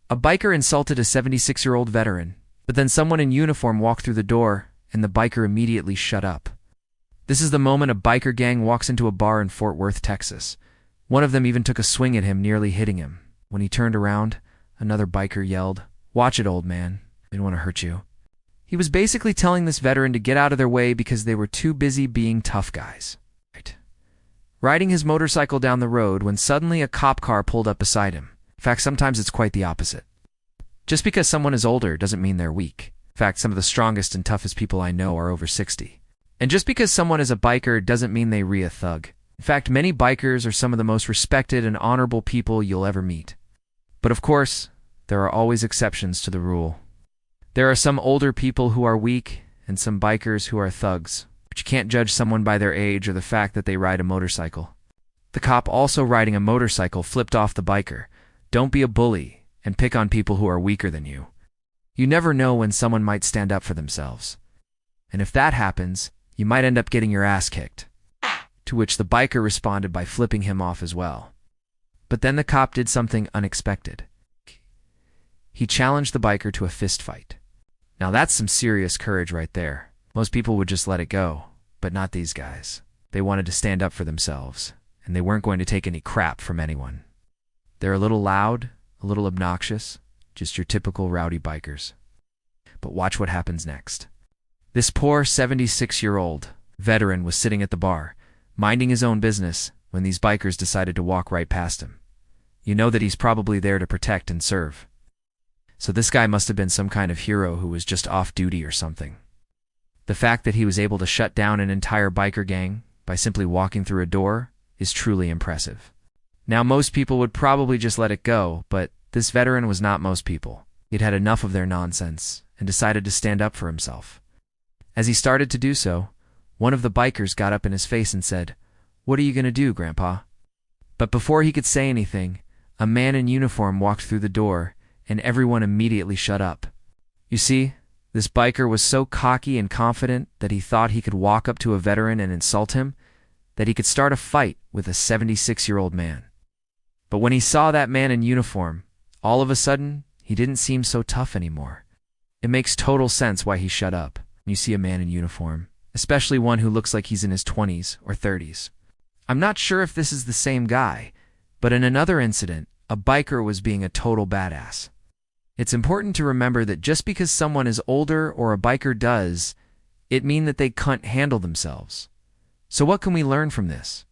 A biker insulted a 76-year-old veteran, but then someone in uniform walked through the door, and the biker immediately shut up. This is the moment a biker gang walks into a bar in Fort Worth, Texas. One of them even took a swing at him, nearly hitting him. When he turned around, another biker yelled, "Watch it, old man. They don't want to hurt you." He was basically telling this veteran to get out of their way because they were too busy being tough guys. Riding his motorcycle down the road when suddenly a cop car pulled up beside him. In fact, sometimes it's quite the opposite. Just because someone is older doesn't mean they're weak. In fact, some of the strongest and toughest people I know are over 60. And just because someone is a biker doesn't mean they a thug. In fact, many bikers are some of the most respected and honorable people you'll ever meet. But of course, there are always exceptions to the rule. There are some older people who are weak and some bikers who are thugs. But you can't judge someone by their age or the fact that they ride a motorcycle. The cop also riding a motorcycle flipped off the biker. Don't be a bully and pick on people who are weaker than you. You never know when someone might stand up for themselves. And if that happens, you might end up getting your ass kicked. To which the biker responded by flipping him off as well. But then the cop did something unexpected. He challenged the biker to a fist fight. Now that's some serious courage right there. Most people would just let it go, but not these guys. They wanted to stand up for themselves, and they weren't going to take any crap from anyone. They're a little loud, a little obnoxious, just your typical rowdy bikers. But watch what happens next. This poor 76-year-old veteran was sitting at the bar, minding his own business, when these bikers decided to walk right past him. You know that he's probably there to protect and serve. So this guy must have been some kind of hero who was just off duty or something. The fact that he was able to shut down an entire biker gang by simply walking through a door is truly impressive. Now, most people would probably just let it go, but this veteran was not most people. He'd had enough of their nonsense and decided to stand up for himself. As he started to do so, one of the bikers got up in his face and said, "What are you going to do, Grandpa?" But before he could say anything, a man in uniform walked through the door, and everyone immediately shut up. You see, this biker was so cocky and confident that he thought he could walk up to a veteran and insult him, that he could start a fight with a 76-year-old man. But when he saw that man in uniform, all of a sudden, he didn't seem so tough anymore. It makes total sense why he shut up when you see a man in uniform, especially one who looks like he's in his 20s or 30s. I'm not sure if this is the same guy, but in another incident, a biker was being a total badass. It's important to remember that just because someone is older or a biker does, it means that they can't handle themselves. So what can we learn from this?